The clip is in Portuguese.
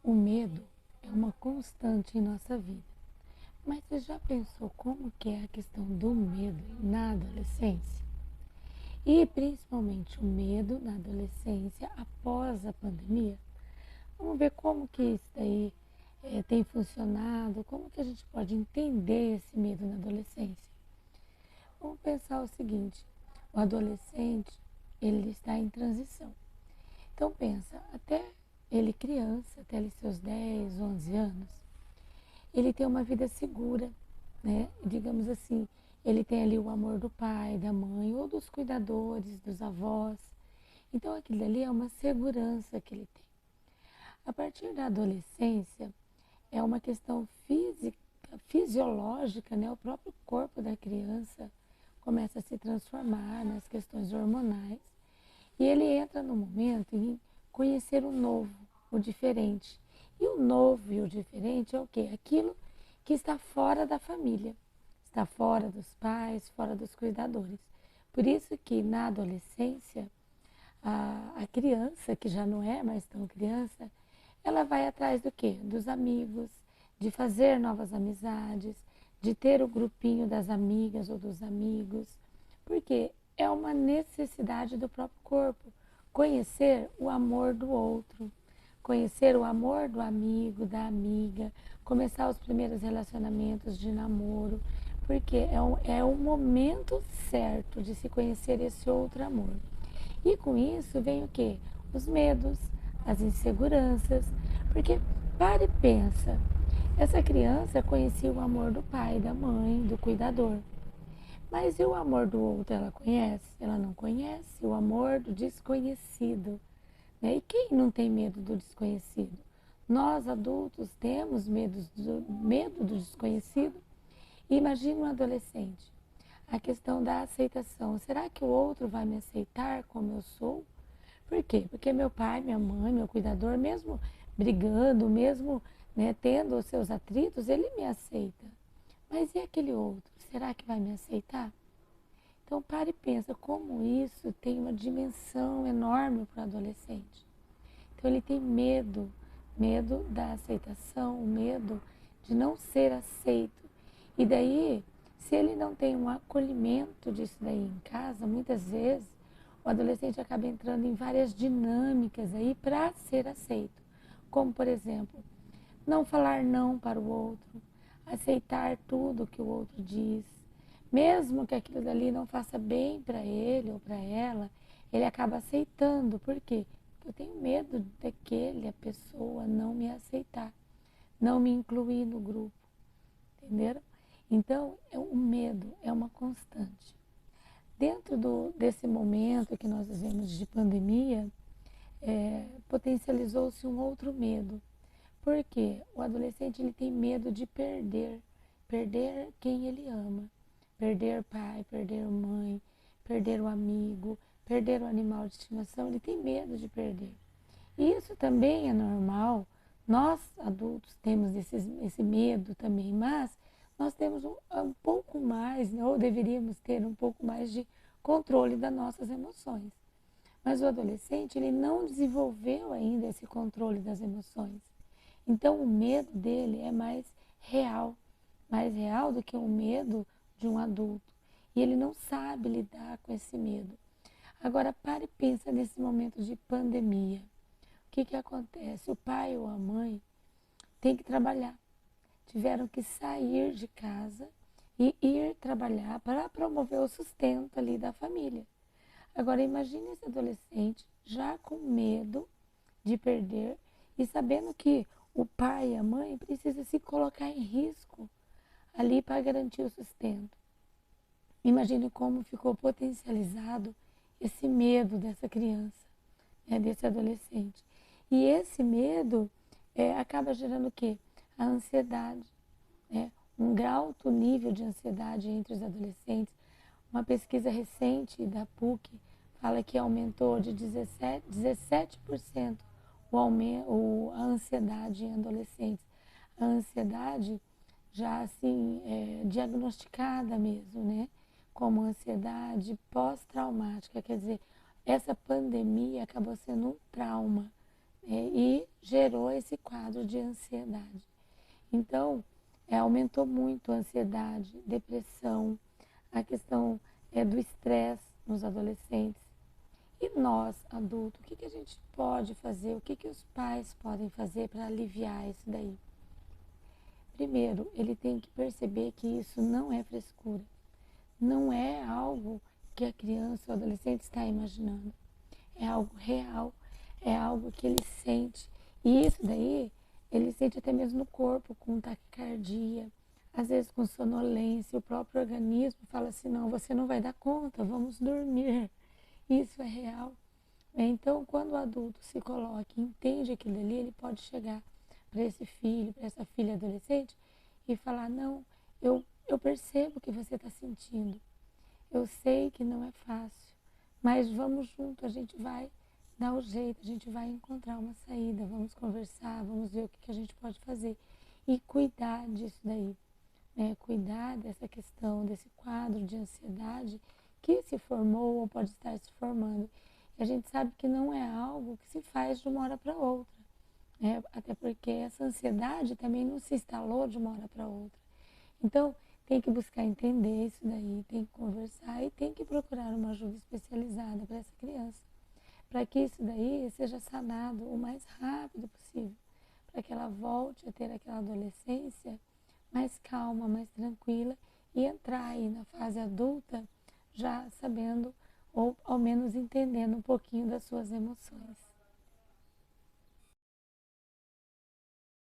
O medo é uma constante em nossa vida. Mas você já pensou como que é a questão do medo na adolescência? E principalmente o medo na adolescência após a pandemia? Vamos ver como que isso daí tem funcionado, como que a gente pode entender esse medo na adolescência. Vamos pensar o seguinte, o adolescente, ele está em transição. Então pensa, até ele criança, até ele seus 10, 11 anos, ele tem uma vida segura, né? Digamos assim, ele tem ali o amor do pai, da mãe ou dos cuidadores, dos avós. Então aquilo ali é uma segurança que ele tem. A partir da adolescência é uma questão física, fisiológica, né? O próprio corpo da criança começa a se transformar nas questões hormonais e ele entra no momento em conhecer o novo, o diferente. E o novo e o diferente é o quê? Aquilo que está fora da família, está fora dos pais, fora dos cuidadores. Por isso que na adolescência, a criança, que já não é mais tão criança, ela vai atrás do quê? Dos amigos, de fazer novas amizades, de ter o grupinho das amigas ou dos amigos, porque é uma necessidade do próprio corpo, conhecer o amor do outro, conhecer o amor do amigo, da amiga, começar os primeiros relacionamentos de namoro, porque é o momento certo de se conhecer esse outro amor. E com isso vem o quê? Os medos, as inseguranças, porque para e pensa, essa criança conhecia o amor do pai, da mãe, do cuidador. Mas e o amor do outro ela conhece? Ela não conhece o amor do desconhecido. Né? E quem não tem medo do desconhecido? Nós adultos temos medo do desconhecido. E imagine um adolescente. A questão da aceitação. Será que o outro vai me aceitar como eu sou? Por quê? Porque meu pai, minha mãe, meu cuidador, mesmo brigando, mesmo né, tendo os seus atritos, ele me aceita. Mas e aquele outro? Será que vai me aceitar? Então pare e pensa como isso tem uma dimensão enorme para o adolescente. Então ele tem medo, medo da aceitação, medo de não ser aceito. E daí, se ele não tem um acolhimento disso daí em casa, muitas vezes o adolescente acaba entrando em várias dinâmicas aí para ser aceito. Como, por exemplo, não falar não para o outro, aceitar tudo que o outro diz. Mesmo que aquilo dali não faça bem para ele ou para ela, ele acaba aceitando. Por quê? Porque eu tenho medo daquela pessoa não me aceitar, não me incluir no grupo. Entenderam? Então, o medo é uma constante. Dentro desse momento que nós vivemos de pandemia, potencializou-se um outro medo. Porque o adolescente ele tem medo de perder quem ele ama, perder pai, perder mãe, perder o amigo, perder o animal de estimação, ele tem medo de perder. E isso também é normal, nós adultos temos esse medo também, mas nós temos um pouco mais, né, ou deveríamos ter um pouco mais de controle das nossas emoções. Mas o adolescente, ele não desenvolveu ainda esse controle das emoções. Então o medo dele é mais real do que o medo de um adulto. E ele não sabe lidar com esse medo. Agora pare e pensa nesse momento de pandemia. O que acontece? O pai ou a mãe tem que trabalhar. Tiveram que sair de casa e ir trabalhar para promover o sustento ali da família. Agora imagine esse adolescente já com medo de perder e sabendo que o pai e a mãe precisam se colocar em risco ali para garantir o sustento. Imagine como ficou potencializado esse medo dessa criança, né, desse adolescente. E esse medo acaba gerando o quê? A ansiedade, né? Um alto nível de ansiedade entre os adolescentes. Uma pesquisa recente da PUC fala que aumentou de 17% a ansiedade em adolescentes. A ansiedade já assim diagnosticada mesmo, né? Como ansiedade pós-traumática, quer dizer, essa pandemia acabou sendo um trauma, e gerou esse quadro de ansiedade. Então, aumentou muito a ansiedade, depressão, a questão do estresse nos adolescentes. E nós, adultos, o que a gente pode fazer? O que os pais podem fazer para aliviar isso daí? Primeiro, ele tem que perceber que isso não é frescura. Não é algo que a criança ou adolescente está imaginando. É algo real, é algo que ele sente. E isso daí, ele sente até mesmo no corpo, com taquicardia, às vezes com sonolência. O próprio organismo fala assim, não, você não vai dar conta, vamos dormir. Isso é real. Então, quando o adulto se coloca e entende aquilo ali, ele pode chegar para esse filho, para essa filha adolescente e falar, não, eu percebo o que você está sentindo. Eu sei que não é fácil, mas vamos junto, a gente vai dar o jeito, a gente vai encontrar uma saída, vamos conversar, vamos ver o que a gente pode fazer. E cuidar disso daí, né? Cuidar dessa questão, desse quadro de ansiedade que se formou ou pode estar se formando. E a gente sabe que não é algo que se faz de uma hora para outra, né? Até porque essa ansiedade também não se instalou de uma hora para outra. Então, tem que buscar entender isso daí, tem que conversar e tem que procurar uma ajuda especializada para essa criança, para que isso daí seja sanado o mais rápido possível, para que ela volte a ter aquela adolescência mais calma, mais tranquila e entrar aí na fase adulta já sabendo ou ao menos entendendo um pouquinho das suas emoções.